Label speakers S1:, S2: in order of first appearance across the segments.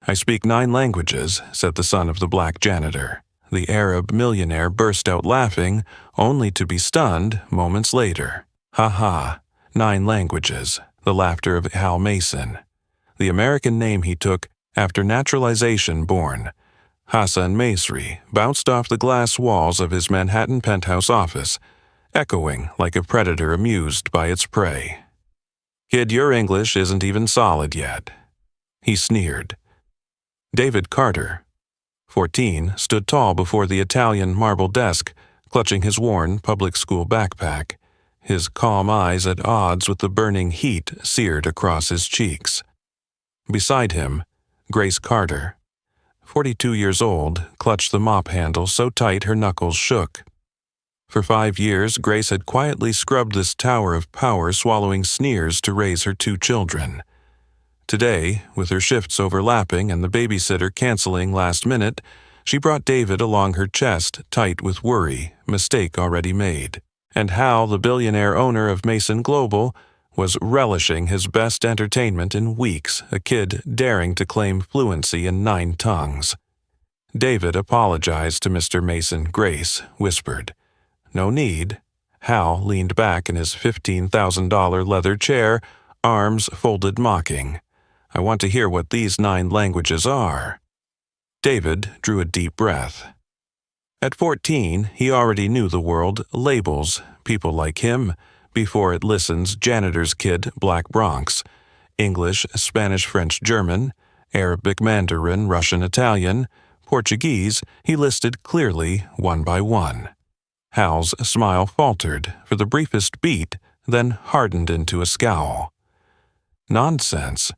S1: "I speak 9 languages," said the son of the black janitor. The Arab millionaire burst out laughing, only to be stunned moments later. "Ha ha, 9 languages," the laughter of Hal Mason. The American name he took after naturalization born. Hassan Masri bounced off the glass walls of his Manhattan penthouse office, echoing like a predator amused by its prey. "Kid, your English isn't even solid yet." He sneered. David Carter, 14, stood tall before the Italian marble desk, clutching his worn public school backpack, his calm eyes at odds with the burning heat seared across his cheeks. Beside him, Grace Carter, 42 years old, clutched the mop handle so tight her knuckles shook. For 5 years, Grace had quietly scrubbed this tower of power, swallowing sneers to raise her 2 children. Today, with her shifts overlapping and the babysitter canceling last minute, she brought David along her chest, tight with worry, mistake already made. And Hal, the billionaire owner of Mason Global, was relishing his best entertainment in weeks, a kid daring to claim fluency in 9 tongues. David apologized to Mr. Mason. Grace whispered, "No need." Hal leaned back in his $15,000 leather chair, arms folded mocking. "I want to hear what these 9 languages are." David drew a deep breath. At 14, he already knew the world labels people like him before it listens janitor's kid, Black Bronx, English, Spanish, French, German, Arabic, Mandarin, Russian, Italian, Portuguese. He listed clearly one by one. Hal's smile faltered for the briefest beat, then hardened into a scowl. "Nonsense.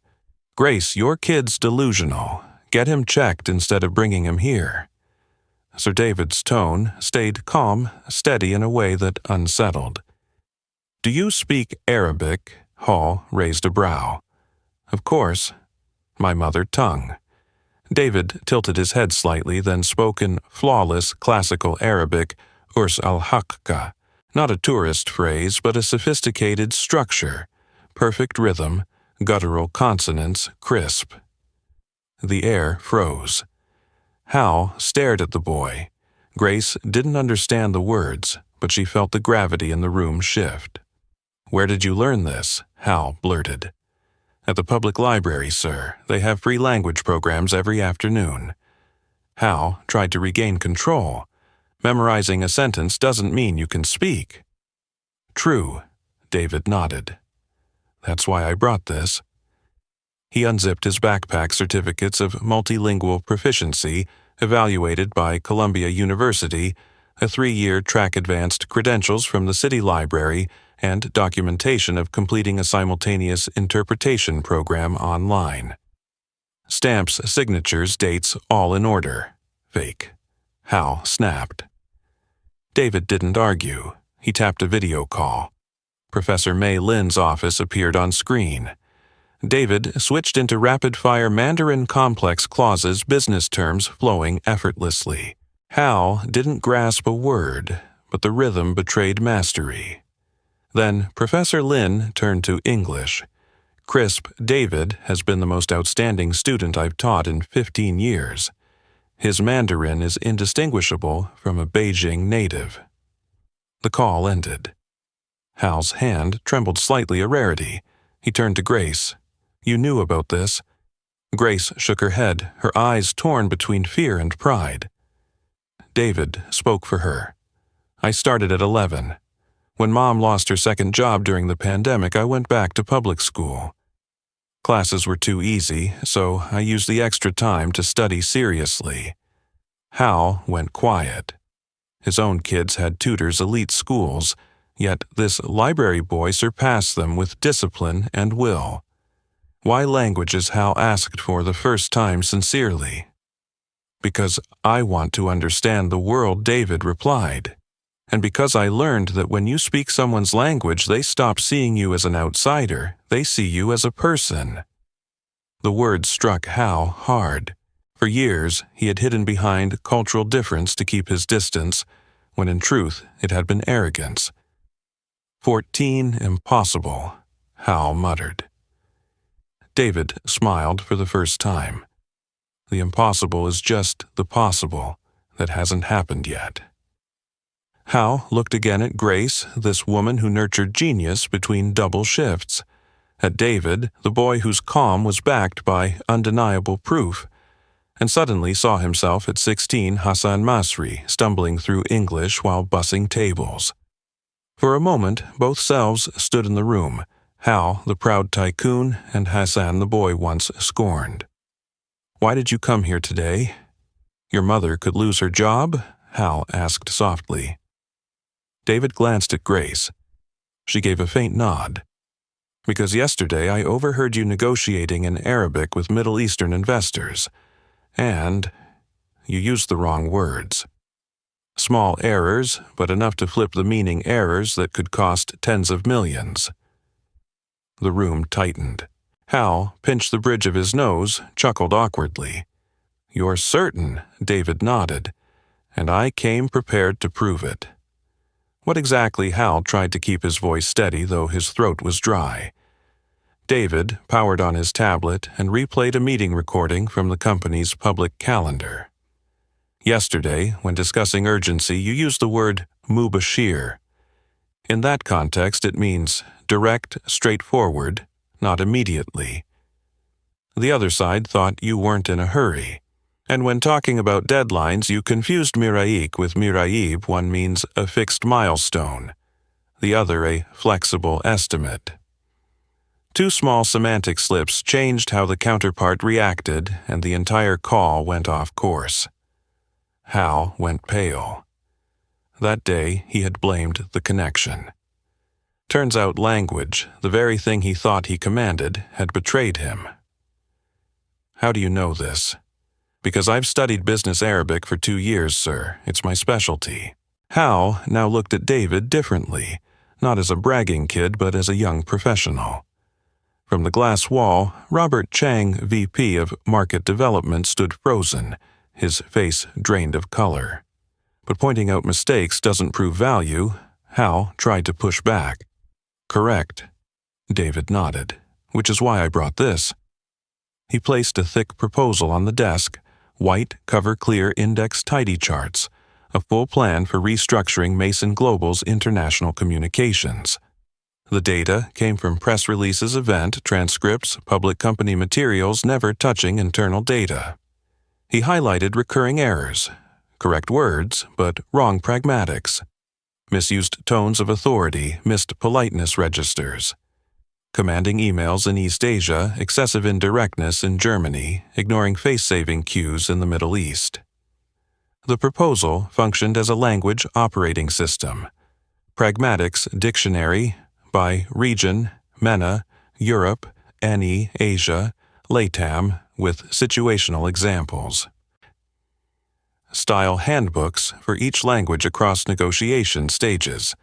S1: Grace, your kid's delusional. Get him checked instead of bringing him here." Sir David's tone stayed calm, steady in a way that unsettled. "Do you speak Arabic?" Hall raised a brow. "Of course. My mother tongue." David tilted his head slightly, then spoke in flawless classical Arabic, Urs al-Haqqa, not a tourist phrase, but a sophisticated structure, perfect rhythm, guttural consonants, crisp. The air froze. Hal stared at the boy. Grace didn't understand the words, but she felt the gravity in the room shift. "Where did you learn this?" Hal blurted. "At the public library, sir. They have free language programs every afternoon." Hal tried to regain control. "Memorizing a sentence doesn't mean you can speak." "True," David nodded. "That's why I brought this." He unzipped his backpack certificates of multilingual proficiency, evaluated by Columbia University, a 3-year track advanced credentials from the City Library, and documentation of completing a simultaneous interpretation program online. Stamps, signatures, dates, all in order. Fake. Hal snapped. David didn't argue. He tapped a video call. Professor Mei Lin's office appeared on screen. David switched into rapid-fire Mandarin complex clauses, business terms flowing effortlessly. Hal didn't grasp a word, but the rhythm betrayed mastery. Then Professor Lin turned to English. "Crisp, David has been the most outstanding student I've taught in 15 years. His Mandarin is indistinguishable from a Beijing native." The call ended. Hal's hand trembled slightly, a rarity. He turned to Grace. "You knew about this?" Grace shook her head, her eyes torn between fear and pride. David spoke for her. "I started at 11. When Mom lost her second job during the pandemic, I went back to public school. Classes were too easy, so I used the extra time to study seriously." Hal went quiet. His own kids had tutors elite schools, yet this library boy surpassed them with discipline and will. Why languages? Hal asked for the first time sincerely. "Because I want to understand the world," David replied. "And because I learned that when you speak someone's language, they stop seeing you as an outsider, they see you as a person." The words struck Hal hard. For years, he had hidden behind cultural difference to keep his distance, when in truth it had been arrogance. 14, impossible, Hal muttered. David smiled for the first time. The impossible is just the possible that hasn't happened yet. Hal looked again at Grace, this woman who nurtured genius between double shifts, at David, the boy whose calm was backed by undeniable proof, and suddenly saw himself at 16 Hassan Masri stumbling through English while bussing tables. For a moment, both selves stood in the room, Hal, the proud tycoon, and Hassan, the boy once scorned. "Why did you come here today?" "Your mother could lose her job?" Hal asked softly. David glanced at Grace. She gave a faint nod. "Because yesterday I overheard you negotiating in Arabic with Middle Eastern investors, and you used the wrong words. Small errors, but enough to flip the meaning errors that could cost tens of millions." The room tightened. Hal pinched the bridge of his nose, chuckled awkwardly. "You're certain?" David nodded. "And I came prepared to prove it." What exactly? Hal tried to keep his voice steady, though his throat was dry. David powered on his tablet and replayed a meeting recording from the company's public calendar. "Yesterday, when discussing urgency, you used the word mubashir. In that context, it means direct, straightforward, not immediately. The other side thought you weren't in a hurry. And when talking about deadlines, you confused miraik with miraib. One means a fixed milestone, the other a flexible estimate." Two small semantic slips changed how the counterpart reacted, and the entire call went off course. Hal went pale. That day, he had blamed the connection. Turns out language, the very thing he thought he commanded, had betrayed him. "How do you know this?" "Because I've studied business Arabic for 2 years, sir. It's my specialty." Hal now looked at David differently, not as a bragging kid but as a young professional. From the glass wall, Robert Chang, VP of Market Development, stood frozen, his face drained of color. But pointing out mistakes doesn't prove value. Hal tried to push back. "Correct." David nodded. "Which is why I brought this." He placed a thick proposal on the desk, white, cover-clear index tidy charts, a full plan for restructuring Mason Global's international communications. The data came from press releases, event transcripts, public company materials, never touching internal data. He highlighted recurring errors, correct words, but wrong pragmatics, misused tones of authority, missed politeness registers, commanding emails in East Asia, excessive indirectness in Germany, ignoring face-saving cues in the Middle East. The proposal functioned as a language operating system. Pragmatics Dictionary by region, MENA, Europe, NE, Asia, LATAM, with situational examples. Style handbooks for each language across negotiation stages.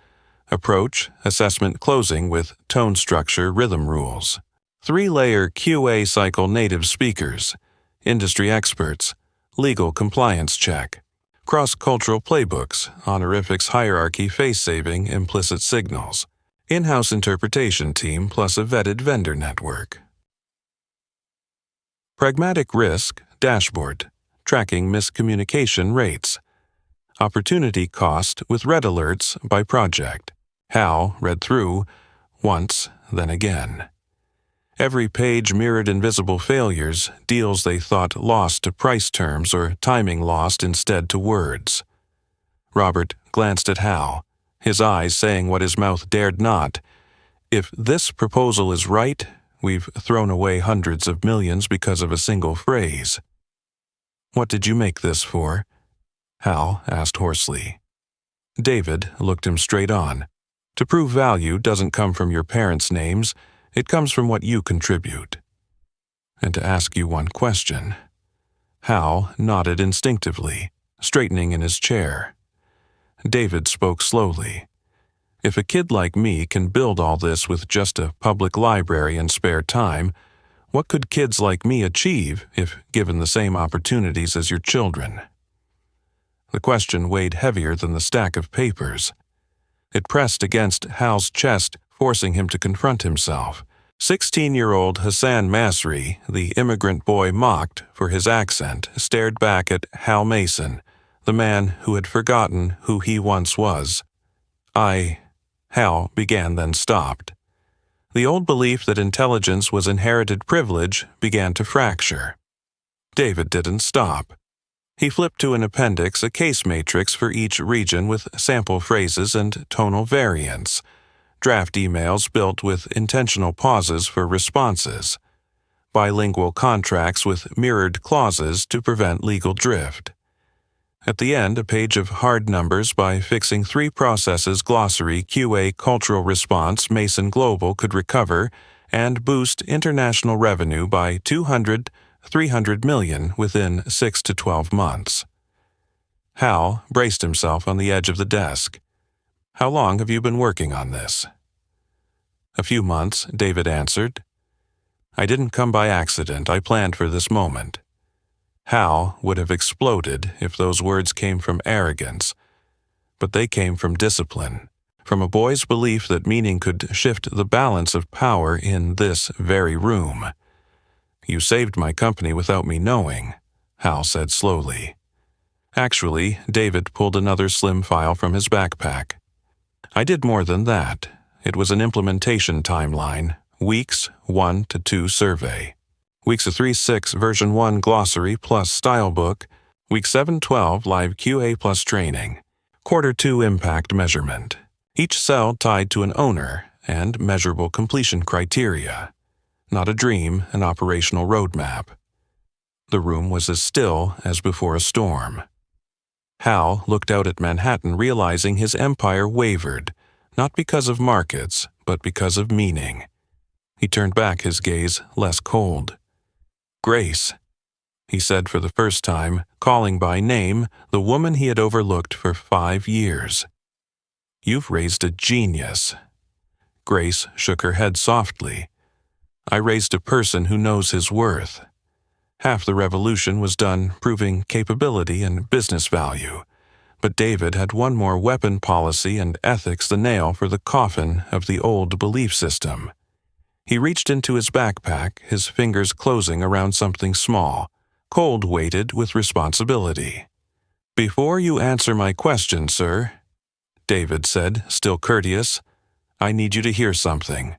S1: Approach, assessment, closing with tone structure, rhythm rules. 3-layer QA cycle native speakers, industry experts, legal compliance check. Cross-cultural playbooks, honorifics hierarchy, face-saving, implicit signals. In-house interpretation team plus a vetted vendor network. Pragmatic risk dashboard, tracking miscommunication rates. Opportunity cost with red alerts by project. Hal read through, once, then again. Every page mirrored invisible failures, deals they thought lost to price terms or timing lost instead to words. Robert glanced at Hal, his eyes saying what his mouth dared not. If this proposal is right, we've thrown away hundreds of millions because of a single phrase. "What did you make this for?" Hal asked hoarsely. David looked him straight on. "To prove value doesn't come from your parents' names, it comes from what you contribute." "And to ask you one question." Hal nodded instinctively, straightening in his chair. David spoke slowly. "If a kid like me can build all this with just a public library and spare time, what could kids like me achieve if given the same opportunities as your children?" The question weighed heavier than the stack of papers. It pressed against Hal's chest, forcing him to confront himself. 16-year-old Hassan Masri, the immigrant boy mocked for his accent, stared back at Hal Mason, the man who had forgotten who he once was. Hal began, then stopped. The old belief that intelligence was inherited privilege began to fracture. David didn't stop. He flipped to an appendix, a case matrix for each region with sample phrases and tonal variants, draft emails built with intentional pauses for responses, bilingual contracts with mirrored clauses to prevent legal drift. At the end, a page of hard numbers by fixing 3 processes glossary QA cultural response Mason Global could recover and boost international revenue by 300 million within 6 to 12 months. Hal braced himself on the edge of the desk. How long have you been working on this? A few months, David answered. I didn't come by accident. I planned for this moment. Hal would have exploded if those words came from arrogance, but they came from discipline, from a boy's belief that meaning could shift the balance of power in this very room. You saved my company without me knowing, Hal said slowly. Actually, David pulled another slim file from his backpack. I did more than that. It was an implementation timeline, weeks 1 to 2 survey. Weeks 3-6 version 1 glossary plus style book, week 7-12 live QA plus training, quarter 2 impact measurement, each cell tied to an owner and measurable completion criteria. Not a dream, an operational roadmap. The room was as still as before a storm. Hal looked out at Manhattan, realizing his empire wavered, not because of markets, but because of meaning. He turned back his gaze less cold. Grace, he said for the first time, calling by name the woman he had overlooked for 5 years. You've raised a genius. Grace shook her head softly. I raised a person who knows his worth. Half the revolution was done proving capability and business value, but David had one more weapon policy and ethics the nail for the coffin of the old belief system. He reached into his backpack, his fingers closing around something small, cold-weighted with responsibility. Before you answer my question, sir, David said, still courteous, I need you to hear something.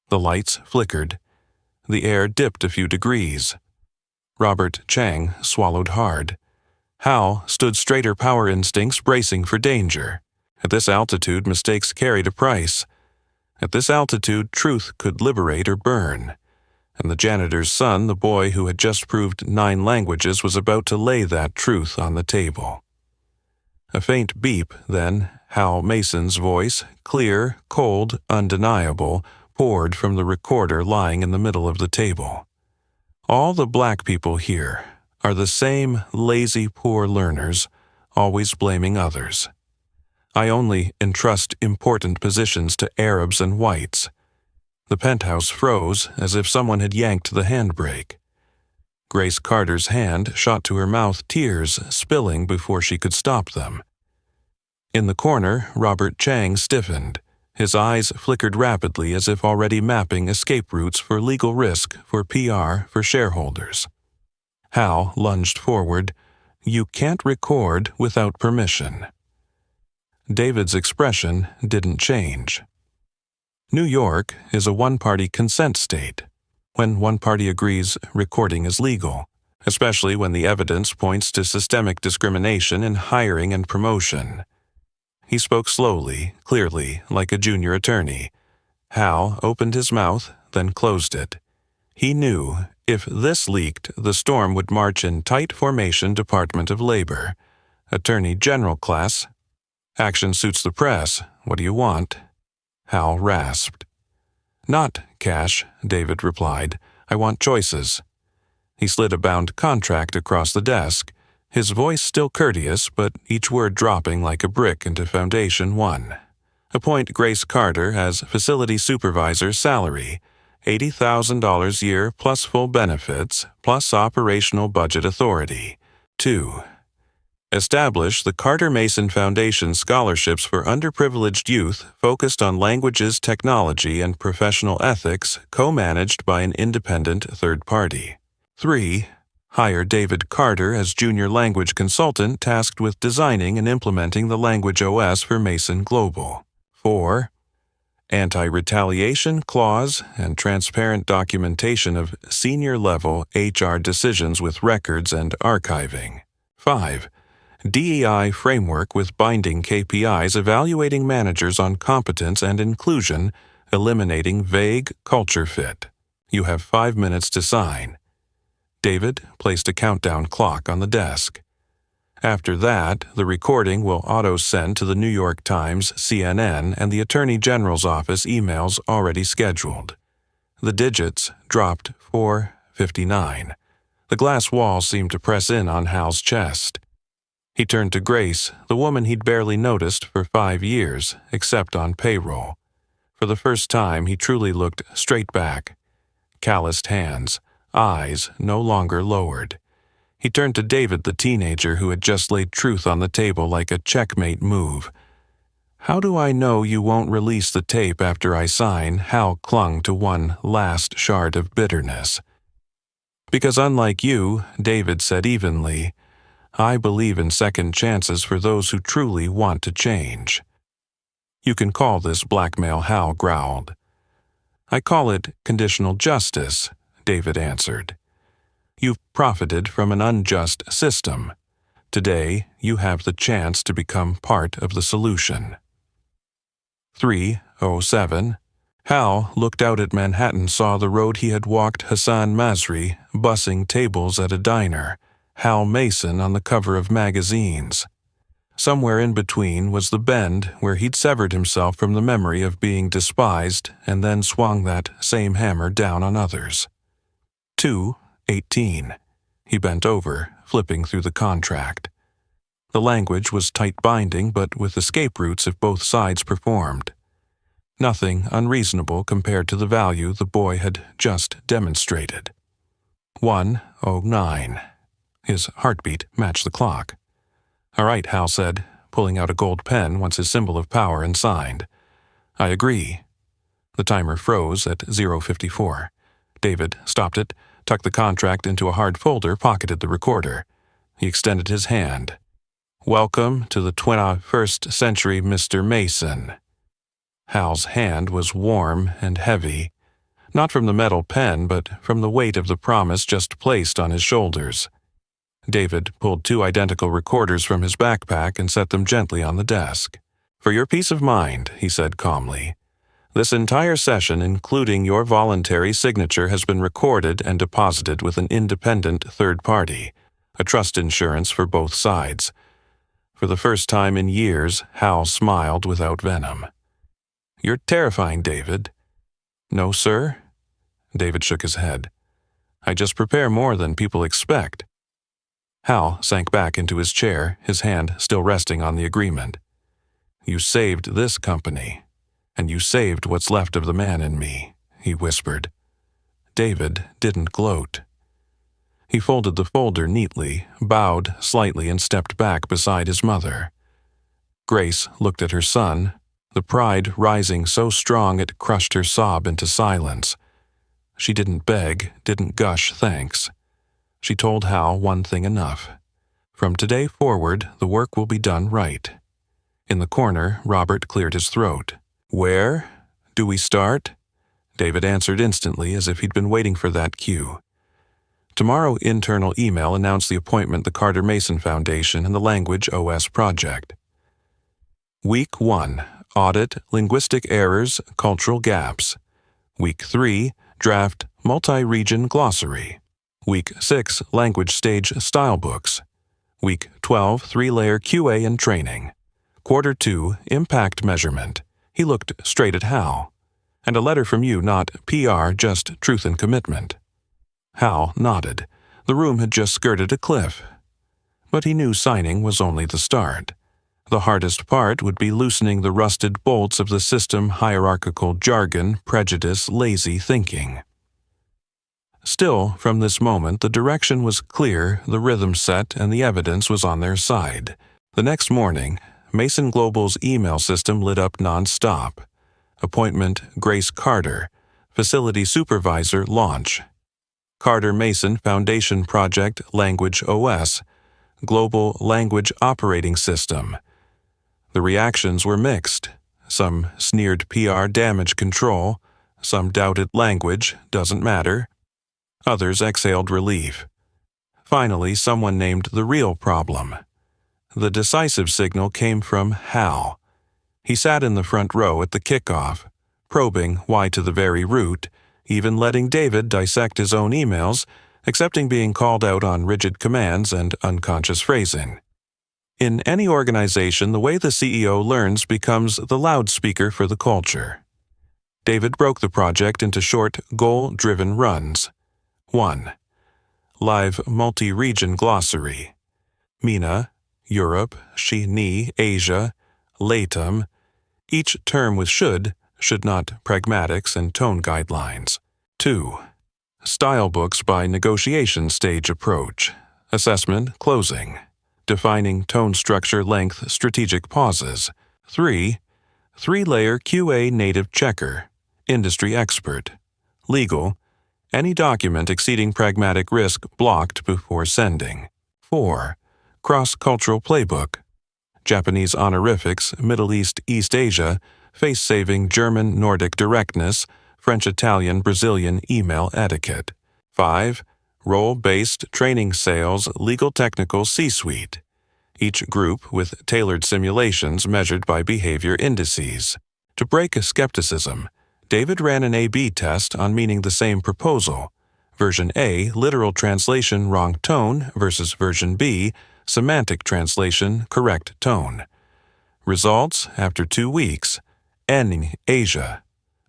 S1: The lights flickered. The air dipped a few degrees. Robert Chang swallowed hard. Hal stood straighter, power instincts bracing for danger. At this altitude, mistakes carried a price. At this altitude, truth could liberate or burn. And the janitor's son, the boy who had just proved 9 languages, was about to lay that truth on the table. A faint beep, then Hal Mason's voice, clear, cold, undeniable, poured from the recorder lying in the middle of the table. All the black people here are the same lazy, poor learners, always blaming others. I only entrust important positions to Arabs and whites. The penthouse froze as if someone had yanked the handbrake. Grace Carter's hand shot to her mouth, tears spilling before she could stop them. In the corner, Robert Chang stiffened. His eyes flickered rapidly as if already mapping escape routes for legal risk, for PR, for shareholders. Hal lunged forward. You can't record without permission. David's expression didn't change. New York is a one-party consent state. When one party agrees, recording is legal, especially when the evidence points to systemic discrimination in hiring and promotion. He spoke slowly, clearly, like a junior attorney. Hal opened his mouth, then closed it. He knew if this leaked, the storm would march in tight formation Department of Labor. Attorney General class. Action suits the press. What do you want? Hal rasped. Not cash, David replied. I want choices. He slid a bound contract across the desk, his voice still courteous, but each word dropping like a brick into Foundation 1. Appoint Grace Carter as facility supervisor, salary, $80,000 year plus full benefits, plus operational budget authority. 2. Establish the Carter Mason Foundation scholarships for underprivileged youth focused on languages, technology, and professional ethics, co-managed by an independent third party. 3. Hire David Carter as junior language consultant tasked with designing and implementing the language OS for Mason Global. 4. Anti-retaliation clause and transparent documentation of senior-level HR decisions with records and archiving. 5. DEI framework with binding KPIs evaluating managers on competence and inclusion, eliminating vague culture fit. You have 5 minutes to sign. David placed a countdown clock on the desk. After that, the recording will auto-send to the New York Times, CNN, and the Attorney General's office emails already scheduled. The digits dropped 4:59. The glass wall seemed to press in on Hal's chest. He turned to Grace, the woman he'd barely noticed for 5 years, except on payroll. For the first time, he truly looked straight back. Calloused hands, eyes no longer lowered. He turned to David, the teenager who had just laid truth on the table like a checkmate move. "How do I know you won't release the tape after I sign?" Hal clung to one last shard of bitterness. "Because unlike you," David said evenly, "I believe in second chances for those who truly want to change." "You can call this blackmail," Hal growled. "I call it conditional justice," David answered. "You've profited from an unjust system. Today, you have the chance to become part of the solution." 3:07. Hal looked out at Manhattan, saw the road he had walked Hassan Masri, bussing tables at a diner, Hal Mason on the cover of magazines. Somewhere in between was the bend where he'd severed himself from the memory of being despised and then swung that same hammer down on others. 2:18. He bent over, flipping through the contract. The language was tight-binding, but with escape routes if both sides performed. Nothing unreasonable compared to the value the boy had just demonstrated. 1:09. His heartbeat matched the clock. "All right," Hal said, pulling out a gold pen once his symbol of power and signed. "I agree." The timer froze at 0:54. David stopped it, tucked the contract into a hard folder, pocketed the recorder. He extended his hand. "Welcome to the 21st century, Mr. Mason." Hal's hand was warm and heavy, not from the metal pen, but from the weight of the promise just placed on his shoulders. David pulled 2 identical recorders from his backpack and set them gently on the desk. "For your peace of mind," he said calmly, "this entire session, including your voluntary signature, has been recorded and deposited with an independent third party, a trust insurance for both sides." For the first time in years, Hal smiled without venom. "You're terrifying, David." "No, sir." David shook his head. "I just prepare more than people expect." Hal sank back into his chair, his hand still resting on the agreement. "You saved this company, and you saved what's left of the man in me," he whispered. David didn't gloat. He folded the folder neatly, bowed slightly, and stepped back beside his mother. Grace looked at her son, the pride rising so strong it crushed her sob into silence. She didn't beg, didn't gush thanks. She told Hal one thing enough. From today forward, the work will be done right. In the corner, Robert cleared his throat. "Where do we start?" David answered instantly, as if he'd been waiting for that cue. Tomorrow, internal email announced the appointment the Carter Mason Foundation and the Language OS project. Week 1, Audit Linguistic Errors, Cultural Gaps. Week 3, Draft Multi-Region Glossary. Week 6, Language Stage Style Books. Week 12, 3-layer QA and Training. Quarter 2, Impact Measurement. He looked straight at Hal. "And a letter from you, not PR, just truth and commitment." Hal nodded. The room had just skirted a cliff. But he knew signing was only the start. The hardest part would be loosening the rusted bolts of the system hierarchical jargon, prejudice, lazy thinking. Still, from this moment, the direction was clear, the rhythm set, and the evidence was on their side. The next morning, Mason Global's email system lit up non-stop. Appointment Grace Carter, Facility Supervisor launch. Carter Mason Foundation Project Language OS, Global Language Operating System. The reactions were mixed. Some sneered PR damage control, some doubted language, doesn't matter. Others exhaled relief. Finally, someone named the real problem. The decisive signal came from Hal. He sat in the front row at the kickoff, probing why to the very root, even letting David dissect his own emails, accepting being called out on rigid commands and unconscious phrasing. In any organization, the way the CEO learns becomes the loudspeaker for the culture. David broke the project into short, goal-driven runs. 1. Live multi-region glossary. MENA, Europe, She-Ni, Asia, LATAM. Each term with should not pragmatics and tone guidelines. 2. Style books by negotiation stage approach. Assessment, closing. Defining tone structure length strategic pauses. 3. 3-layer QA native checker. Industry expert. Legal. Any document exceeding pragmatic risk blocked before sending. 4. Cross-cultural playbook. Japanese honorifics, Middle East, East Asia, face-saving German Nordic directness, French-Italian Brazilian email etiquette. 5. Role-based training sales, legal technical C-suite. Each group with tailored simulations measured by behavior indices. To break skepticism, David ran an A/B test on meaning the same proposal. Version A, literal translation, wrong tone, versus version B, semantic translation, correct tone. Results, after 2 weeks. N, Asia.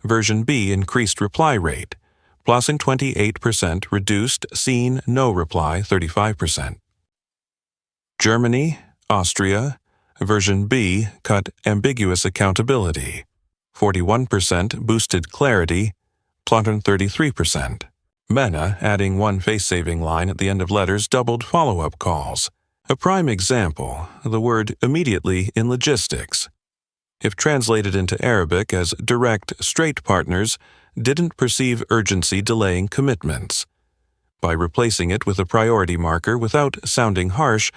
S1: Version B increased reply rate, +in 28%, reduced seen no reply 35%. Germany, Austria. Version B cut ambiguous accountability. 41% boosted clarity, +in 33%. MENA, adding one face-saving line at the end of letters, doubled follow-up calls. A prime example, the word immediately in logistics. If translated into Arabic as direct, straight partners, didn't perceive urgency delaying commitments. By replacing it with a priority marker without sounding harsh,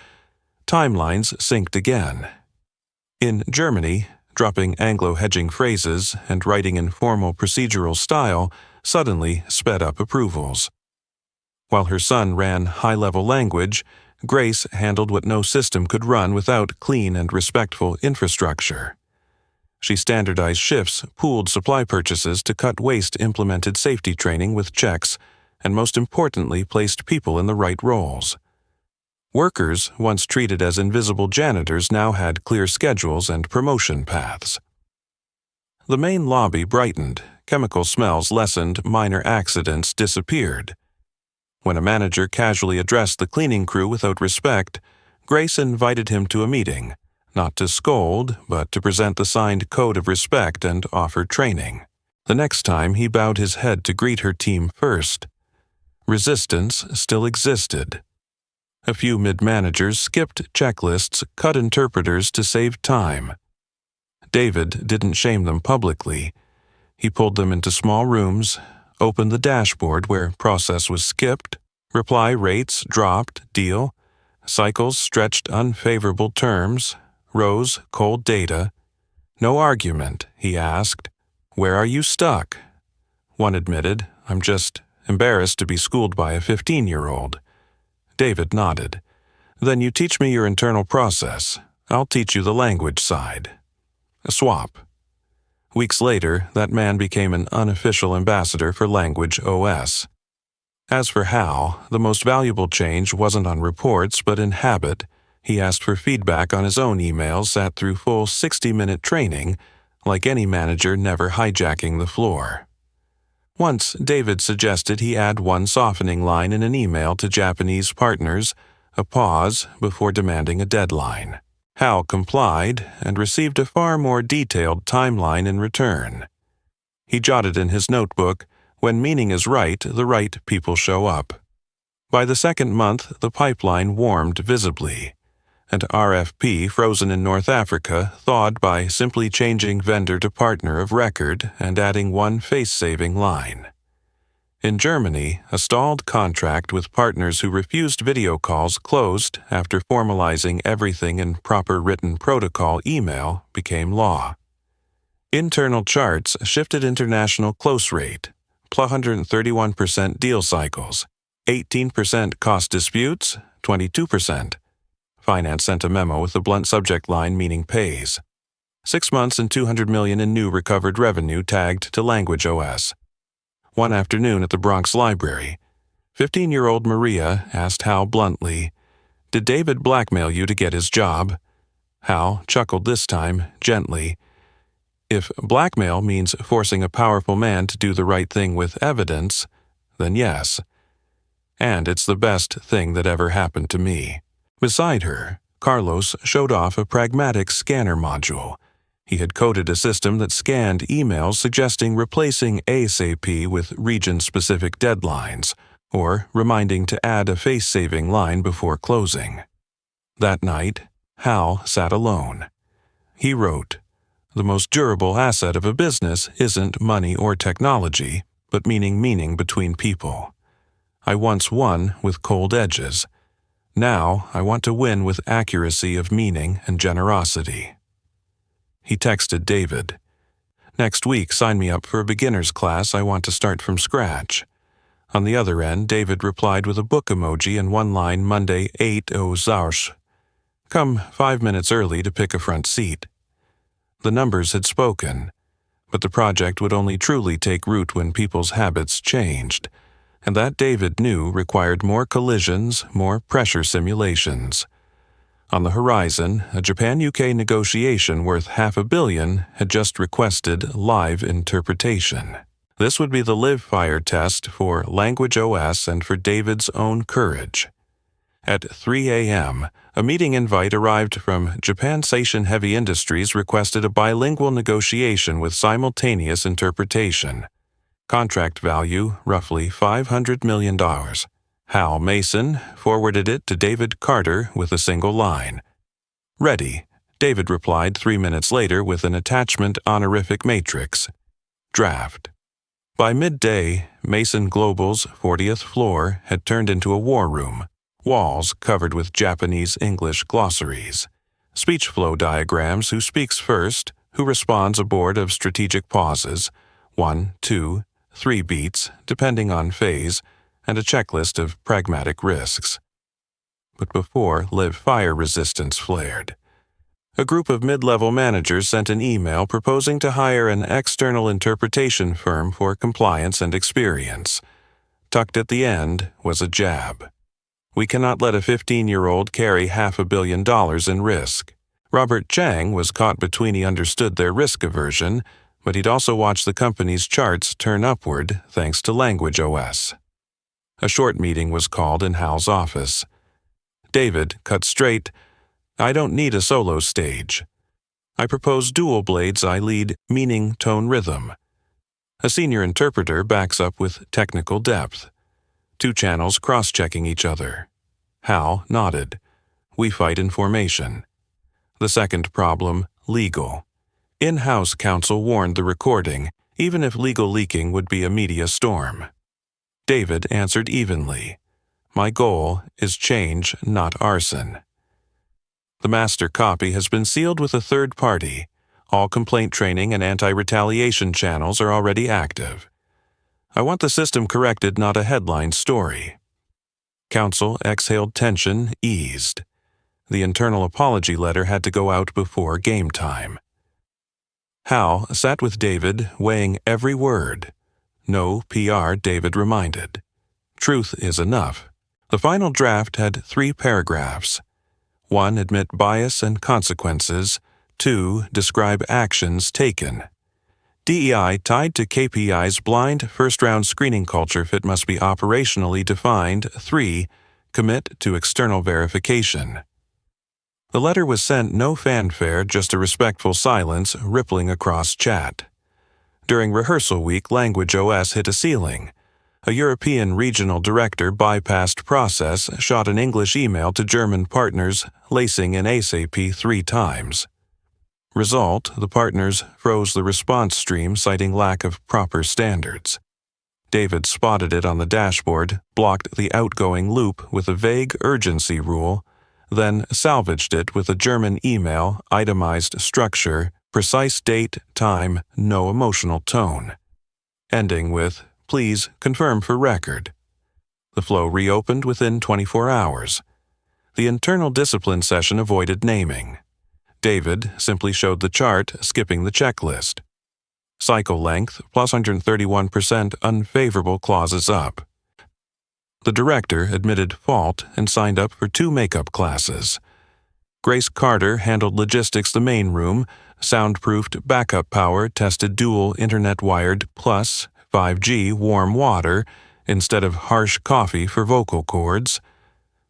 S1: timelines synced again. In Germany, dropping Anglo-hedging phrases and writing in formal procedural style suddenly sped up approvals. While her son ran high-level language, Grace handled what no system could run without clean and respectful infrastructure. She standardized shifts, pooled supply purchases to cut waste, implemented safety training with checks, and most importantly, placed people in the right roles. Workers, once treated as invisible janitors, now had clear schedules and promotion paths. The main lobby brightened, chemical smells lessened, minor accidents disappeared. When a manager casually addressed the cleaning crew without respect, Grace invited him to a meeting, not to scold, but to present the signed code of respect and offer training. The next time he bowed his head to greet her team first. Resistance still existed. A few mid-managers skipped checklists, cut interpreters to save time. David didn't shame them publicly. He pulled them into small rooms, opened the dashboard where process was skipped, reply rates dropped, deal, cycles stretched unfavorable terms, rows cold data. No argument, he asked. Where are you stuck? One admitted, I'm just embarrassed to be schooled by a 15-year-old. David nodded. Then you teach me your internal process. I'll teach you the language side. A swap. Weeks later, that man became an unofficial ambassador for Language OS. As for Hal, the most valuable change wasn't on reports but in habit. He asked for feedback on his own emails, sat through full 60-minute training, like any manager never hijacking the floor. Once, David suggested he add one softening line in an email to Japanese partners, a pause before demanding a deadline. Hal complied and received a far more detailed timeline in return. He jotted in his notebook, When meaning is right, the right people show up. By the second month, the pipeline warmed visibly. An RFP frozen in North Africa thawed by simply changing vendor to partner of record and adding one face-saving line. In Germany, a stalled contract with partners who refused video calls closed after formalizing everything in proper written protocol email became law. Internal charts shifted international close rate, +131% deal cycles, 18% cost disputes, 22%. Finance sent a memo with the blunt subject line meaning pays. 6 months and $200 million in new recovered revenue tagged to Language OS. One afternoon at the Bronx Library, 15-year-old Maria asked Hal bluntly, "Did David blackmail you to get his job?" Hal chuckled this time, gently. "If blackmail means forcing a powerful man to do the right thing with evidence, then yes. And it's the best thing that ever happened to me." Beside her, Carlos showed off a pragmatic scanner module. He had coded a system that scanned emails suggesting replacing ASAP with region-specific deadlines, or reminding to add a face-saving line before closing. That night, Hal sat alone. He wrote, "The most durable asset of a business isn't money or technology, but meaning between people. I once won with cold edges. Now I want to win with accuracy of meaning and generosity." He texted David, "Next week, sign me up for a beginner's class. I want to start from scratch." On the other end, David replied with a book emoji and one line Monday 8:00. "Come 5 minutes early to pick a front seat." The numbers had spoken, but the project would only truly take root when people's habits changed, and that David knew required more collisions, more pressure simulations. On the horizon, a Japan-UK negotiation worth $500 million had just requested live interpretation. This would be the live-fire test for Language OS and for David's own courage. At 3 a.m., a meeting invite arrived from Japan Seishin Heavy Industries requested a bilingual negotiation with simultaneous interpretation. Contract value, roughly $500 million. Hal Mason forwarded it to David Carter with a single line. "Ready," David replied 3 minutes later with an attachment honorific matrix. Draft. By midday, Mason Global's 40th floor had turned into a war room, walls covered with Japanese-English glossaries, speech flow diagrams, who speaks first, who responds, a board of strategic pauses, 1, 2, 3 beats, depending on phase, and a checklist of pragmatic risks. But before live fire resistance flared, a group of mid-level managers sent an email proposing to hire an external interpretation firm for compliance and experience. Tucked at the end was a jab. "We cannot let a 15-year-old carry $500 million in risk." Robert Chang was caught between. He understood their risk aversion, but he'd also watched the company's charts turn upward thanks to Language OS. A short meeting was called in Hal's office. David cut straight, "I don't need a solo stage. I propose dual blades. I lead meaning, tone, rhythm. A senior interpreter backs up with technical depth. 2 channels cross-checking each other." Hal nodded. "We fight in formation." The second problem, legal. In-house counsel warned the recording, even if legal leaking would be a media storm. David answered evenly, "My goal is change, not arson." The master copy has been sealed with a third party. All complaint training and anti-retaliation channels are already active. I want the system corrected, not a headline story. Counsel exhaled, tension eased. The internal apology letter had to go out before game time. Hal sat with David, weighing every word. No PR, David reminded. Truth is enough. The final draft had 3 paragraphs. 1, admit bias and consequences. 2, describe actions taken. DEI tied to KPI's blind first-round screening culture fit must be operationally defined. 3, commit to external verification. The letter was sent no fanfare, just a respectful silence rippling across chat. During rehearsal week, Language OS hit a ceiling. A European regional director bypassed process, shot an English email to German partners, lacing in ASAP 3 times. Result, the partners froze the response stream, citing lack of proper standards. David spotted it on the dashboard, blocked the outgoing loop with a vague urgency rule, then salvaged it with a German email, itemized structure, precise date, time, no emotional tone, ending with, "Please confirm for record." The flow reopened within 24 hours. The internal discipline session avoided naming. David simply showed the chart, skipping the checklist. Cycle length, plus 131% unfavorable clauses up. The director admitted fault and signed up for 2 makeup classes. Grace Carter handled logistics, the main room, soundproofed backup power, tested dual internet-wired plus 5G warm water instead of harsh coffee for vocal cords,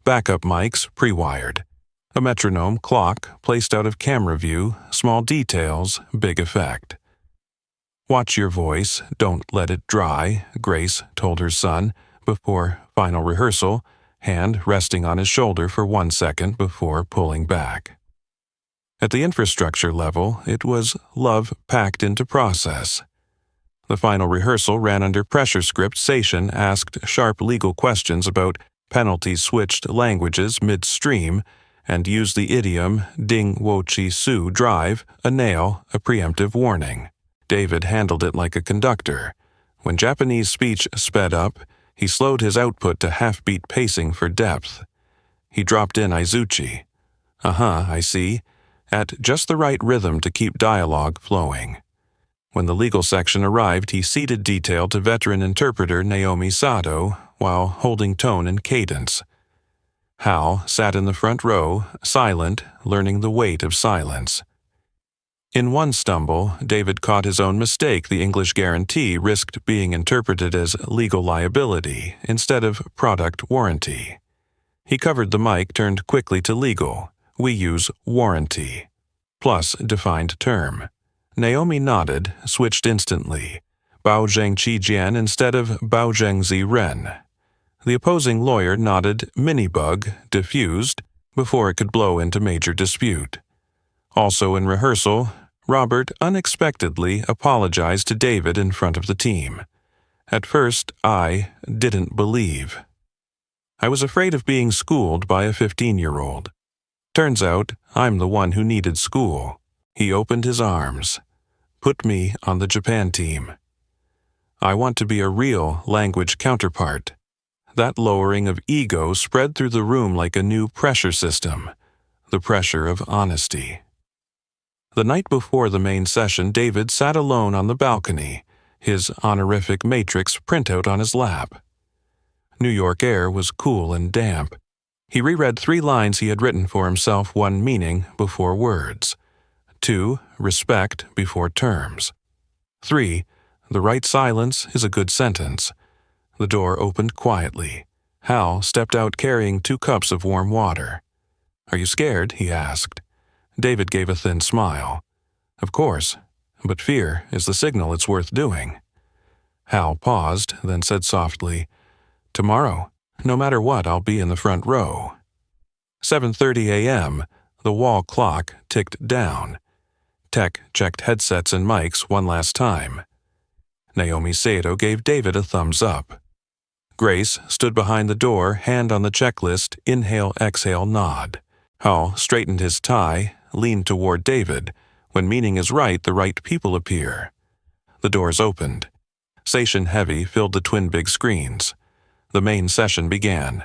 S1: backup mics pre-wired, a metronome clock placed out of camera view, small details, big effect. "Watch your voice, don't let it dry," Grace told her son before final rehearsal, hand resting on his shoulder for 1 second before pulling back. At the infrastructure level, it was love packed into process. The final rehearsal ran under pressure script. Sation asked sharp legal questions about penalties, switched languages midstream, and used the idiom ding wo chi su drive, a nail, a preemptive warning. David handled it like a conductor. When Japanese speech sped up, he slowed his output to half-beat pacing for depth. He dropped in Izuchi. I see," at just the right rhythm to keep dialogue flowing. When the legal section arrived, he ceded detail to veteran interpreter Naomi Sato while holding tone and cadence. Hal sat in the front row, silent, learning the weight of silence. In one stumble, David caught his own mistake. The English guarantee risked being interpreted as legal liability instead of product warranty. He covered the mic, turned quickly to legal. "We use warranty. Plus defined term." Naomi nodded, switched instantly. Baozheng Qijian instead of Baozheng Ziren. The opposing lawyer nodded, minibug, diffused, before it could blow into major dispute. Also in rehearsal, Robert unexpectedly apologized to David in front of the team. "At first, I didn't believe. I was afraid of being schooled by a 15-year-old. Turns out, I'm the one who needed school." He opened his arms. "Put me on the Japan team. I want to be a real language counterpart." That lowering of ego spread through the room like a new pressure system, the pressure of honesty. The night before the main session, David sat alone on the balcony, his honorific Matrix printout on his lap. New York air was cool and damp. He reread 3 lines he had written for himself, 1 meaning before words. 2, respect before terms. 3, the right silence is a good sentence. The door opened quietly. Hal stepped out carrying 2 cups of warm water. "Are you scared?" he asked. David gave a thin smile. "Of course, but fear is the signal it's worth doing." Hal paused, then said softly, "Tomorrow, no matter what, I'll be in the front row." 7:30 a.m., the wall clock ticked down. Tech checked headsets and mics one last time. Naomi Sato gave David a thumbs up. Grace stood behind the door, hand on the checklist, inhale, exhale, nod. Hal straightened his tie, leaned toward David. When meaning is right, the right people appear. The doors opened. Station heavy filled the twin big screens. The main session began.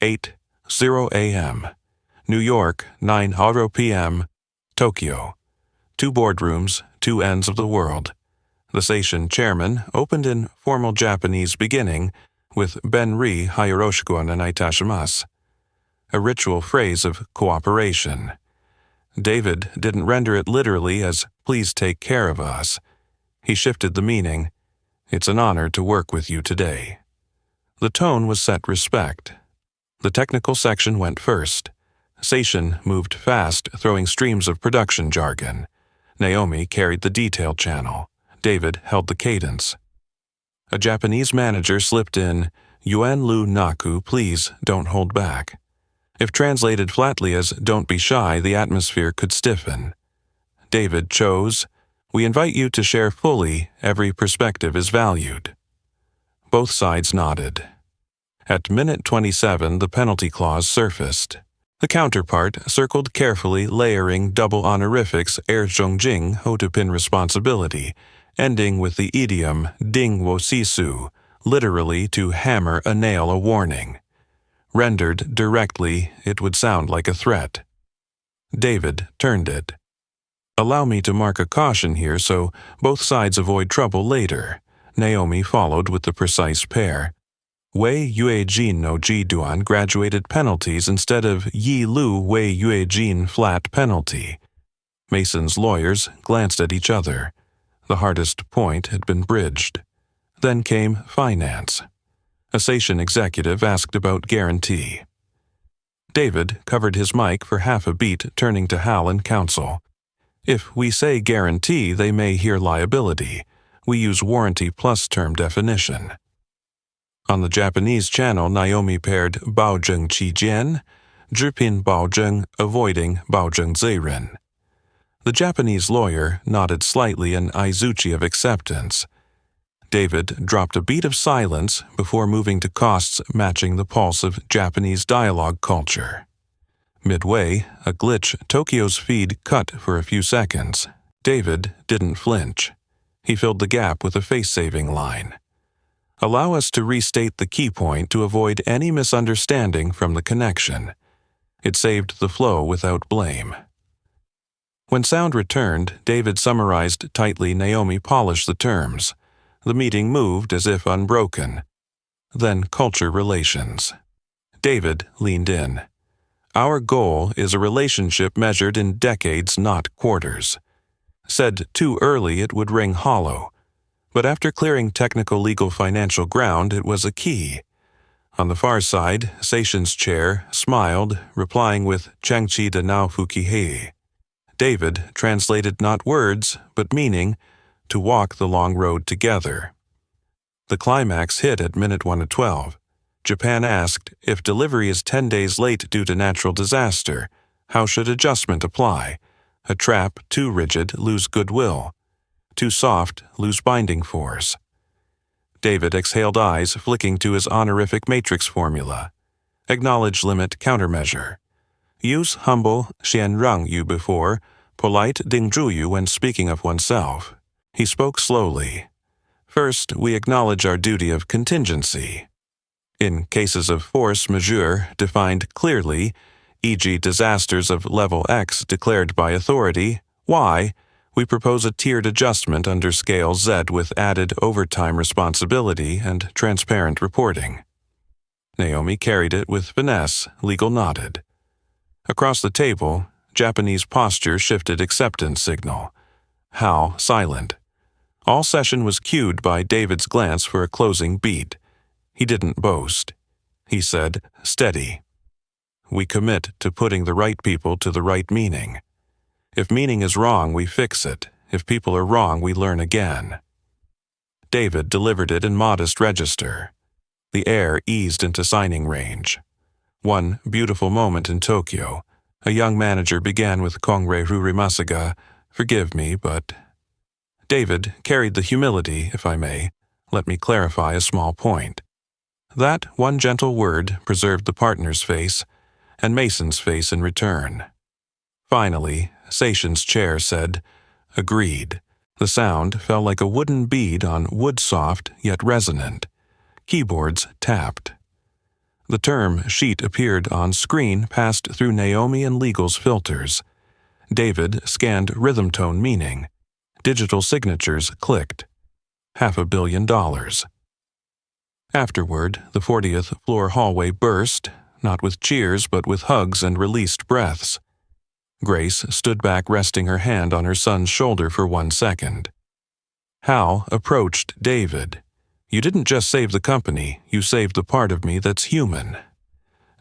S1: 8:00 a.m. New York, 9:00 p.m. Tokyo. 2 boardrooms, 2 ends of the world. The station chairman opened in formal Japanese, beginning with "Ben-ri hayoroshiko onegai itashimasu," a ritual phrase of cooperation. David didn't render it literally as "please take care of us." He shifted the meaning, "It's an honor to work with you today." The tone was set respect. The technical section went first. Station moved fast, throwing streams of production jargon. Naomi carried the detail channel. David held the cadence. A Japanese manager slipped in, "Yuen Lu Naku, please don't hold back." If translated flatly as "don't be shy," the atmosphere could stiffen. David chose, "We invite you to share fully, every perspective is valued." Both sides nodded. At minute 27, the penalty clause surfaced. The counterpart circled carefully, layering double honorifics Zhongjing Hotepin responsibility, ending with the idiom ding wo sisu, literally to hammer a nail a warning. Rendered directly, it would sound like a threat. David turned it. "Allow me to mark a caution here so both sides avoid trouble later." Naomi followed with the precise pair. Wei Yuejin no Jiduan graduated penalties instead of Yi Lu Wei Yuejin flat penalty. Mason's lawyers glanced at each other. The hardest point had been bridged. Then came finance. A Station executive asked about guarantee. David covered his mic for half a beat, turning to Hal and counsel. "If we say guarantee, they may hear liability. We use warranty plus term definition." On the Japanese channel, Naomi paired Baozheng Qijian, Zhipin Baozheng, avoiding Baozheng Zeiren. The Japanese lawyer nodded slightly in Aizuchi of acceptance. David dropped a beat of silence before moving to costs matching the pulse of Japanese dialogue culture. Midway, a glitch, Tokyo's feed cut for a few seconds. David didn't flinch. He filled the gap with a face-saving line. "Allow us to restate the key point to avoid any misunderstanding from the connection." It saved the flow without blame. When sound returned, David summarized tightly. Naomi polished the terms. The meeting moved as if unbroken. Then culture relations. David leaned in. "Our goal is a relationship measured in decades, not quarters." Said too early, it would ring hollow. But after clearing technical legal financial ground, it was a key. On the far side, Seishin's chair smiled, replying with "Changchi de nao fukihei." David translated not words, but meaning, to walk the long road together. The climax hit at minute 1:12. Japan asked, if delivery is 10 days late due to natural disaster, how should adjustment apply? A trap too rigid, lose goodwill. Too soft, lose binding force. David exhaled, eyes flicking to his honorific matrix formula. Acknowledge limit countermeasure. Use humble xianrang yu before, polite dingzhu yu when speaking of oneself. He spoke slowly. First, we acknowledge our duty of contingency. In cases of force majeure defined clearly, e.g. disasters of level X declared by authority, Y, we propose a tiered adjustment under scale Z with added overtime responsibility and transparent reporting. Naomi carried it with finesse, legal nodded. Across the table, Japanese posture shifted acceptance signal. Hal silent. All session was cued by David's glance for a closing beat. He didn't boast. He said, steady. We commit to putting the right people to the right meaning. If meaning is wrong, we fix it. If people are wrong, we learn again. David delivered it in modest register. The air eased into signing range. One beautiful moment in Tokyo. A young manager began with Kongre Rurimasaga, "Forgive me, but..." David carried the humility, if I may. Let me clarify a small point. That one gentle word preserved the partner's face, and Mason's face in return. Finally, Seishin's chair said, "Agreed." The sound fell like a wooden bead on wood, soft yet resonant. Keyboards tapped. The term sheet appeared on screen, passed through Naomi and legal's filters. David scanned rhythm tone meaning. Digital signatures clicked. $500 million. Afterward, the 40th floor hallway burst, not with cheers but with hugs and released breaths. Grace stood back, resting her hand on her son's shoulder for 1 second. Hal approached David. "You didn't just save the company, you saved the part of me that's human."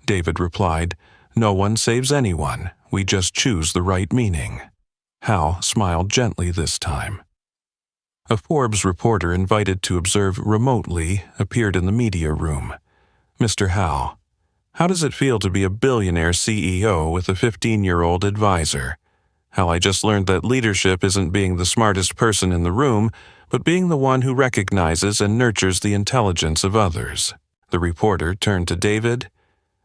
S1: David replied, "No one saves anyone, we just choose the right meaning." Hal smiled gently this time. A Forbes reporter invited to observe remotely appeared in the media room. "Mr. Howe, how does it feel to be a billionaire CEO with a 15-year-old advisor?" "Hal, I just learned that leadership isn't being the smartest person in the room, but being the one who recognizes and nurtures the intelligence of others." The reporter turned to David.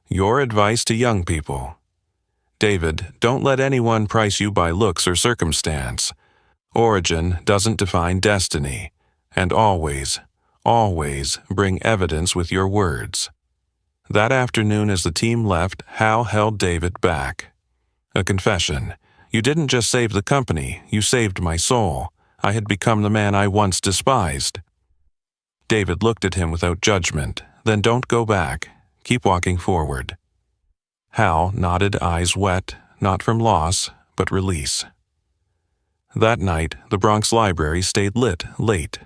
S1: "Your advice to young people." "David, don't let anyone price you by looks or circumstance. Origin doesn't define destiny, and always, always bring evidence with your words." That afternoon as the team left, Hal held David back. "A confession. You didn't just save the company, you saved my soul. I had become the man I once despised." David looked at him without judgment. "Then don't go back. Keep walking forward." Hal nodded, eyes wet, not from loss, but release. That night, the Bronx Library stayed lit late.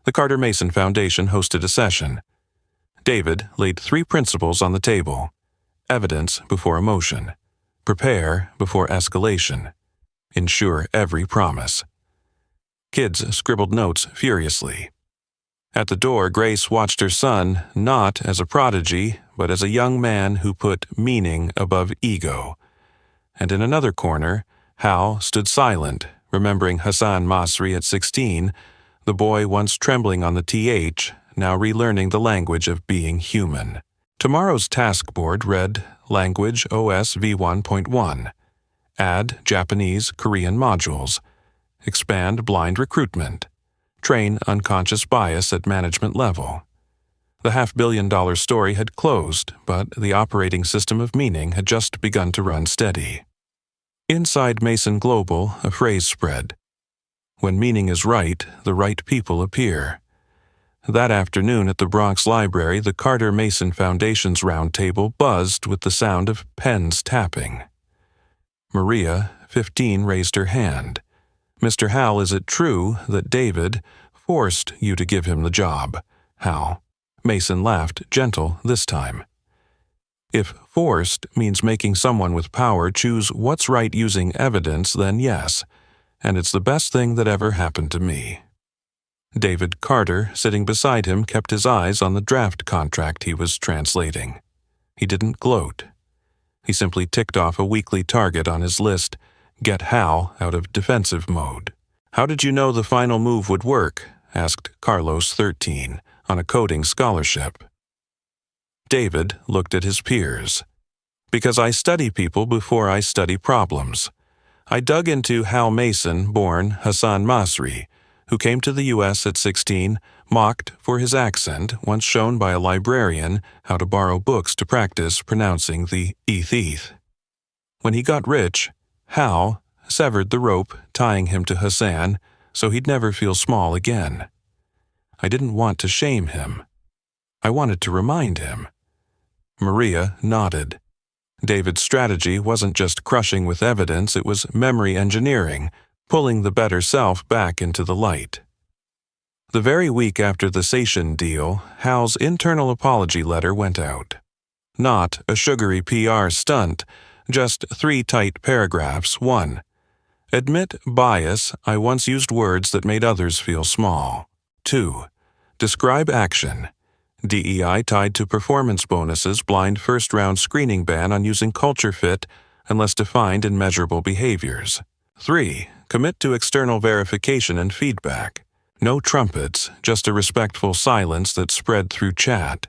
S1: The Carter Mason Foundation hosted a session. David laid 3 principles on the table: evidence before emotion, prepare before escalation, ensure every promise. Kids scribbled notes furiously. At the door, Grace watched her son not as a prodigy, but as a young man who put meaning above ego. And in another corner, Hal stood silent, remembering Hassan Masri at 16, the boy once trembling on the TH, now relearning the language of being human. Tomorrow's task board read Language OS V1.1. Add Japanese, Korean modules. Expand blind recruitment. Train unconscious bias at management level. The $500 million story had closed, but the operating system of meaning had just begun to run steady. Inside Mason Global, a phrase spread: "When meaning is right, the right people appear." That afternoon at the Bronx Library, the Carter Mason Foundation's round table buzzed with the sound of pens tapping. Maria, 15, raised her hand. "Mr. Hal, is it true that David forced you to give him the job?" "Hal." Mason laughed, gentle this time. "If forced means making someone with power choose what's right using evidence, then yes, and it's the best thing that ever happened to me." David Carter, sitting beside him, kept his eyes on the draft contract he was translating. He didn't gloat. He simply ticked off a weekly target on his list: get Hal out of defensive mode. "How did you know the final move would work?" asked Carlos, 13, on a coding scholarship. David looked at his peers. "Because I study people before I study problems. I dug into Hal Mason, born Hassan Masri, who came to the U.S. at 16, mocked for his accent, once shown by a librarian how to borrow books to practice pronouncing the eth. When he got rich, Hal severed the rope tying him to Hassan so he'd never feel small again. I didn't want to shame him. I wanted to remind him." Maria nodded. David's strategy wasn't just crushing with evidence, it was memory engineering, pulling the better self back into the light. The very week after the Sation deal, Hal's internal apology letter went out. Not a sugary PR stunt, just 3 tight paragraphs. 1. Admit bias, I once used words that made others feel small. 2. Describe action. DEI tied to performance bonuses, blind first-round screening ban on using culture fit unless defined in measurable behaviors. 3. Commit to external verification and feedback. No trumpets, just a respectful silence that spread through chat.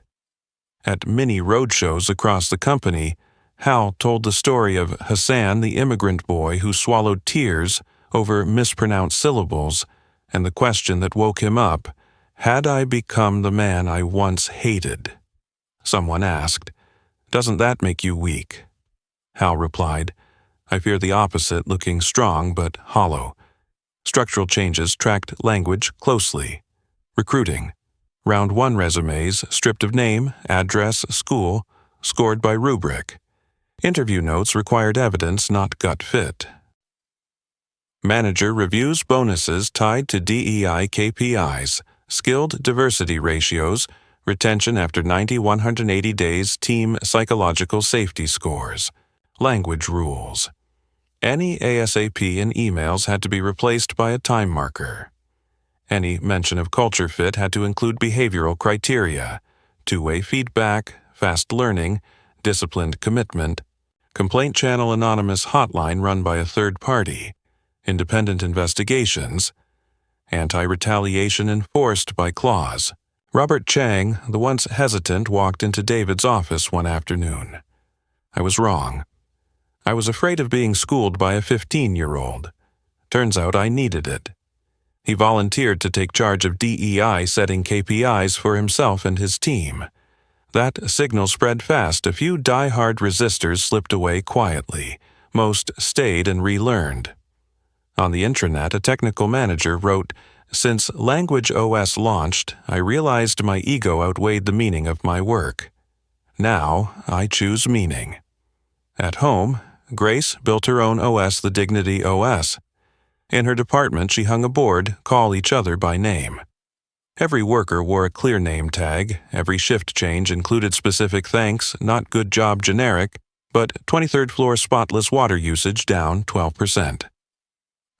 S1: At mini roadshows across the company, Hal told the story of Hassan, the immigrant boy who swallowed tears over mispronounced syllables, and the question that woke him up: had I become the man I once hated? Someone asked, "Doesn't that make you weak?" Hal replied, "I fear the opposite, looking strong but hollow." Structural changes tracked language closely. Recruiting. Round 1 resumes, stripped of name, address, school, scored by rubric. Interview notes required evidence, not gut fit. Manager reviews bonuses tied to DEI KPIs, skilled diversity ratios, retention after 90-180 days, team psychological safety scores. Language rules. Any ASAP in emails had to be replaced by a time marker. Any mention of culture fit had to include behavioral criteria: two-way feedback, fast learning, disciplined commitment, complaint channel anonymous hotline run by a third party, independent investigations, anti-retaliation enforced by clause. Robert Chang, the once hesitant, walked into David's office one afternoon. I was wrong. I was afraid of being schooled by a 15-year-old. Turns out I needed it. He volunteered to take charge of DEI setting KPIs for himself and his team. That signal spread fast. A few die-hard resistors slipped away quietly. Most stayed and relearned. On the intranet, a technical manager wrote, "Since Language OS launched, I realized my ego outweighed the meaning of my work. Now I choose meaning." At home, Grace built her own OS, the Dignity OS. In her department, she hung a board, "Call each other by name." Every worker wore a clear name tag. Every shift change included specific thanks, not good job generic, but 23rd floor spotless water usage down 12%.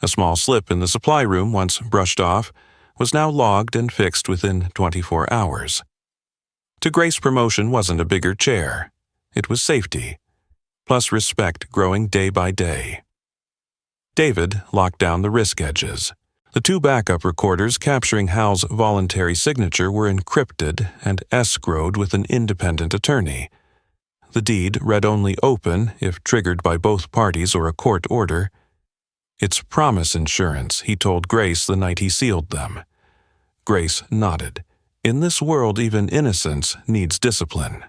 S1: A small slip in the supply room, once brushed off, was now logged and fixed within 24 hours. To Grace, promotion wasn't a bigger chair. It was safety, plus respect growing day by day. David locked down the risk edges. The two backup recorders capturing Hal's voluntary signature were encrypted and escrowed with an independent attorney. The deed read only "open" if triggered by both parties or a court order. "It's promise insurance," he told Grace the night he sealed them. Grace nodded. In this world, even innocence needs discipline.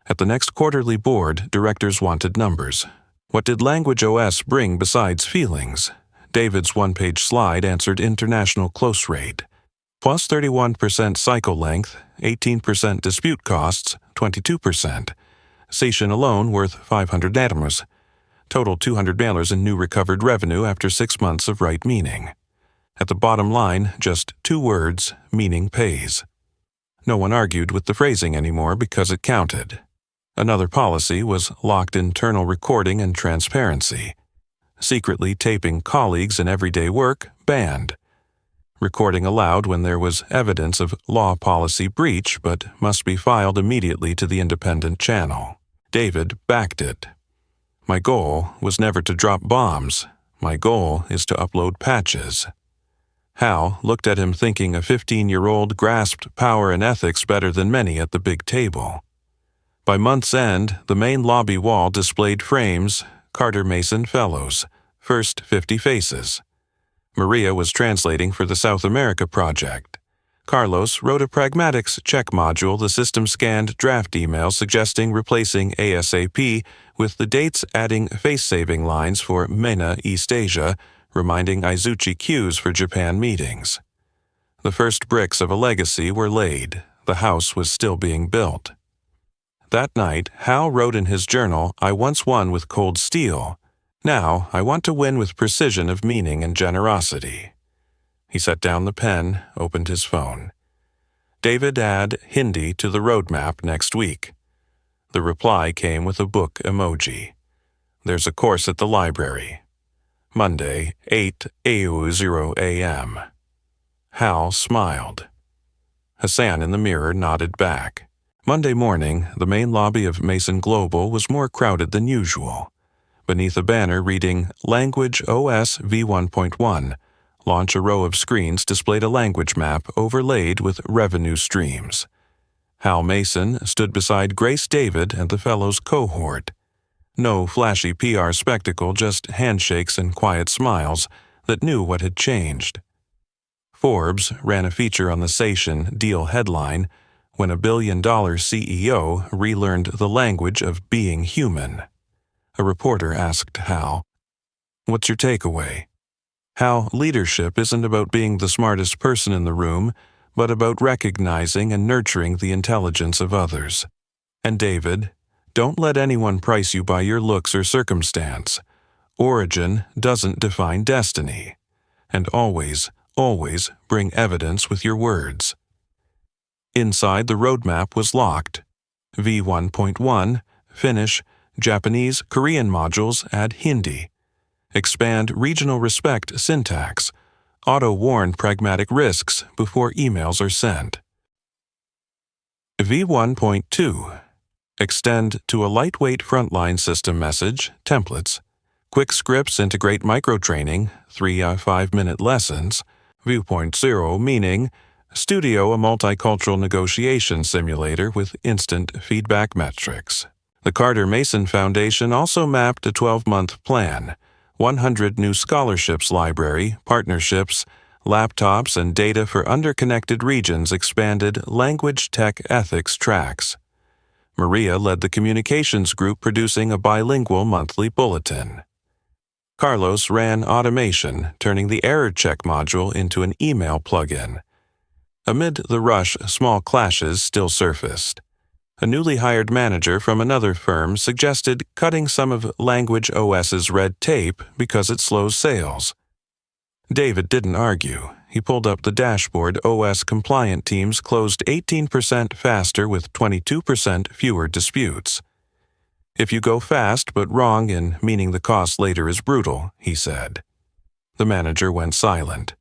S1: At the next quarterly board, directors wanted numbers. What did Language OS bring besides feelings? David's one-page slide answered international close rate. Plus 31% cycle length, 18% dispute costs, 22%. Session alone worth 500 atoms. Total $200 in new recovered revenue after 6 months of right meaning. At the bottom line, just 2 words, meaning pays. No one argued with the phrasing anymore because it counted. Another policy was locked internal recording and transparency. Secretly taping colleagues in everyday work, banned. Recording allowed when there was evidence of law policy breach, but must be filed immediately to the independent channel. David backed it. My goal was never to drop bombs. My goal is to upload patches. Hal looked at him thinking a 15-year-old grasped power and ethics better than many at the big table. By month's end, the main lobby wall displayed frames, Carter Mason Fellows, first 50 faces. Maria was translating for the South America project. Carlos wrote a pragmatics check module. The system scanned draft emails suggesting replacing ASAP with the dates, adding face-saving lines for MENA East Asia, reminding Izuchi cues for Japan meetings. The first bricks of a legacy were laid. The house was still being built. That night, Hal wrote in his journal, "I once won with cold steel. Now I want to win with precision of meaning and generosity." He set down the pen, opened his phone. "David, add Hindi to the roadmap next week." The reply came with a book emoji. "There's a course at the library. Monday, 8:00 a.m. Hal smiled. Hassan in the mirror nodded back. Monday morning, the main lobby of Mason Global was more crowded than usual. Beneath a banner reading Language OS v1.1, launch, a row of screens displayed a language map overlaid with revenue streams. Hal Mason stood beside Grace David and the Fellows cohort. No flashy PR spectacle, just handshakes and quiet smiles that knew what had changed. Forbes ran a feature on the Sation deal headline, "When a billion-dollar CEO relearned the language of being human." A reporter asked Hal, "What's your takeaway?" Hal, leadership isn't about being the smartest person in the room, but about recognizing and nurturing the intelligence of others. And David, don't let anyone price you by your looks or circumstance. Origin doesn't define destiny. And always, always bring evidence with your words. Inside, the roadmap was locked. V1.1, Finnish, Japanese, Korean modules add Hindi. Expand regional respect syntax. auto-warn pragmatic risks before emails are sent. V1.2. Extend to a lightweight frontline system message, templates. Quick scripts integrate micro-training, 3 5-minute lessons. V.0 meaning Studio, a multicultural negotiation simulator with instant feedback metrics. The Carter Mason Foundation also mapped a 12-month plan, 100 new scholarships library, partnerships, laptops, and data for underconnected regions expanded language tech ethics tracks. Maria led the communications group producing a bilingual monthly bulletin. Carlos ran automation, turning the error check module into an email plugin. Amid the rush, small clashes still surfaced. A newly hired manager from another firm suggested cutting some of Language OS's red tape because it slows sales. David didn't argue. He pulled up the dashboard. OS-compliant teams closed 18% faster with 22% fewer disputes. If you go fast but wrong in meaning the cost later is brutal, he said. The manager went silent.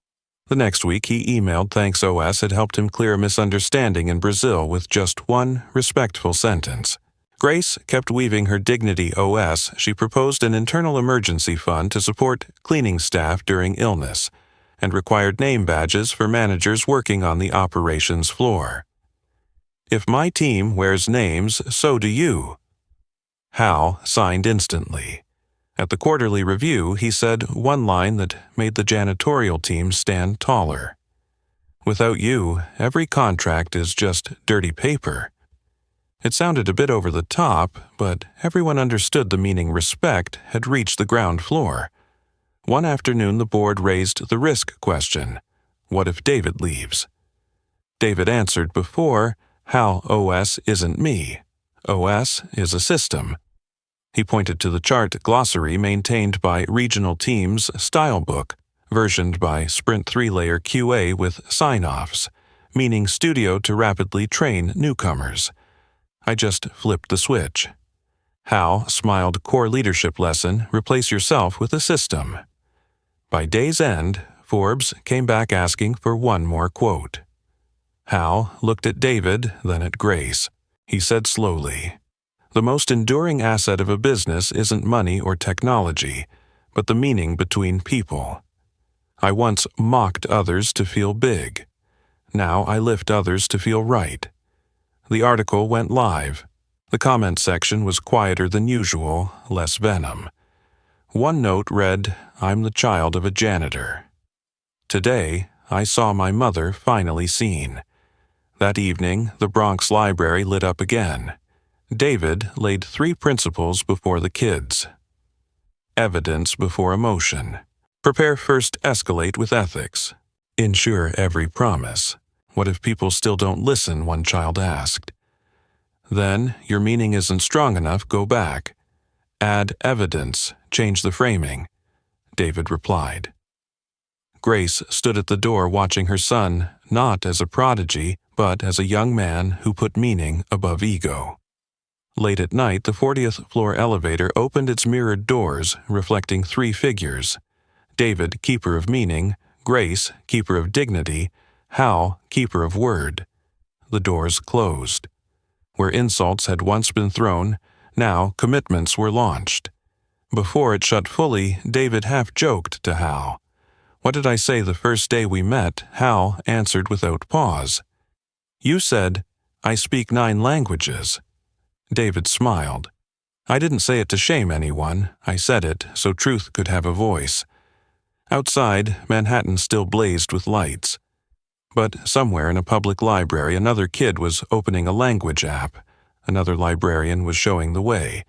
S1: The next week he emailed thanks OS had helped him clear a misunderstanding in Brazil with just one respectful sentence. Grace kept weaving her dignity OS. She proposed an internal emergency fund to support cleaning staff during illness and required name badges for managers working on the operations floor. If my team wears names, so do you. Hal signed instantly. At the quarterly review, he said one line that made the janitorial team stand taller. Without you, every contract is just dirty paper. It sounded a bit over the top, but everyone understood the meaning respect had reached the ground floor. One afternoon, the board raised the risk question. What if David leaves? David answered before, Hal OS isn't me. OS is a system. He pointed to the chart glossary maintained by regional teams' style book, versioned by Sprint 3-layer QA with sign-offs, meaning studio to rapidly train newcomers. I just flipped the switch. Hal smiled core leadership lesson, replace yourself with a system. By day's end, Forbes came back asking for one more quote. Hal looked at David, then at Grace. He said slowly, the most enduring asset of a business isn't money or technology, but the meaning between people. I once mocked others to feel big. Now I lift others to feel right. The article went live. The comment section was quieter than usual, less venom. One note read, I'm the child of a janitor. Today, I saw my mother finally seen. That evening, the Bronx Library lit up again. David laid 3 principles before the kids. Evidence before emotion. Prepare first, escalate with ethics. Ensure every promise. What if people still don't listen, one child asked. Then, your meaning isn't strong enough, go back. Add evidence, change the framing. David replied. Grace stood at the door watching her son, not as a prodigy, but as a young man who put meaning above ego. Late at night, the 40th floor elevator opened its mirrored doors, reflecting 3 figures. David, keeper of meaning, Grace, keeper of dignity, Hal, keeper of word. The doors closed. Where insults had once been thrown, now commitments were launched. Before it shut fully, David half joked to Hal. What did I say the first day we met? Hal answered without pause. You said, I speak 9 languages. David smiled. I didn't say it to shame anyone. I said it so truth could have a voice. Outside, Manhattan still blazed with lights. But somewhere in a public library, another kid was opening a language app. Another librarian was showing the way.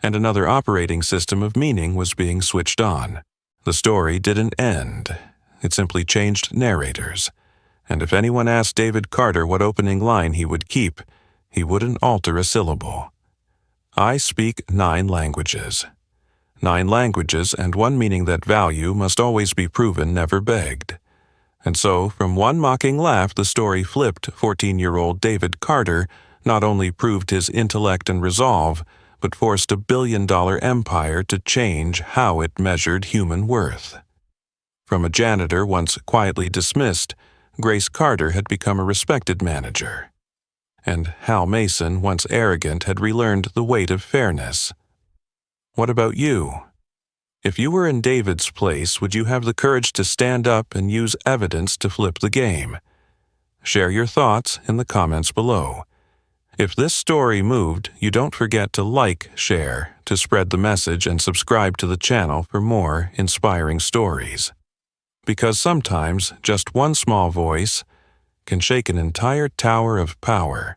S1: And another operating system of meaning was being switched on. The story didn't end. It simply changed narrators. And if anyone asked David Carter what opening line he would keep, he wouldn't alter a syllable. I speak 9 languages. 9 languages and one meaning that value must always be proven, never begged. And so, from one mocking laugh, the story flipped. 14-year-old David Carter not only proved his intellect and resolve, but forced a billion-dollar empire to change how it measured human worth. From a janitor once quietly dismissed, Grace Carter had become a respected manager. And Hal Mason, once arrogant, had relearned the weight of fairness. What about you? If you were in David's place, would you have the courage to stand up and use evidence to flip the game? Share your thoughts in the comments below. If this story moved, you don't forget to like, share, to spread the message, and subscribe to the channel for more inspiring stories. Because sometimes just one small voice can shake an entire tower of power.